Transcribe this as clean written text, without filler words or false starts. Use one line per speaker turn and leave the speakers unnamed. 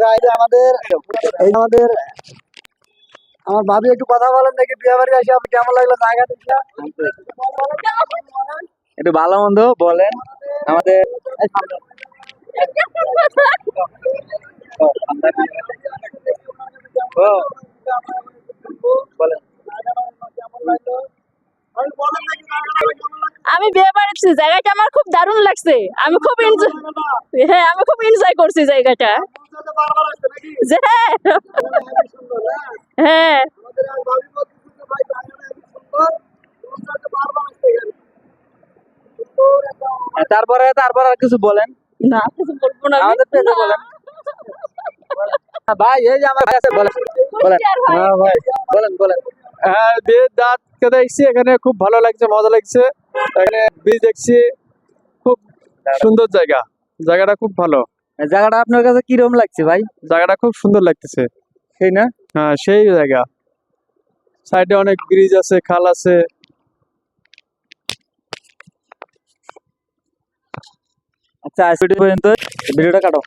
Guys আমাদের এই আমাদের আমার ভাবি একটু কথা বলেন দেখি বিয়ে বাড়ি আসে আপনি কেমন লাগলো জায়গা দেখে
একটু ভালো মন্দ বলেন আমাদের। ও, বলেন।
আমি বিয়ে বাড়িতে জায়গাটা আমার খুব দারুণ লাগছে। আমি খুব এনজয়, হ্যাঁ আমি খুব এনজয় করছি জায়গাটা। যে হ্যাঁ
তারপরে তারপর আর কিছু বলেন,
না কিছু বলবো না আমি।
আমাদের পেজে বলেন। ভাই এই যে আমার ভাই আছে, বলেন বলেন।
হ্যাঁ ভাই
বলেন বলেন।
হ্যাঁ, বিয়ের দাঁত কেটে এসেছি, এখানে খুব ভালো লাগছে, মজা লাগছে। এখানে ব্রিজ দেখছি, খুব সুন্দর জায়গা, জায়গাটা খুব ভালো।
জায়গাটা আপনার কাছে কিরকম লাগছে ভাই?
জায়গাটা খুব সুন্দর লাগতেছে।
সেই না?
হ্যাঁ, সেই জায়গা, সাইডে অনেক ব্রিজ আছে, খাল আছে।
আচ্ছা আজ পর্যন্ত, ভিডিওটা কাটো।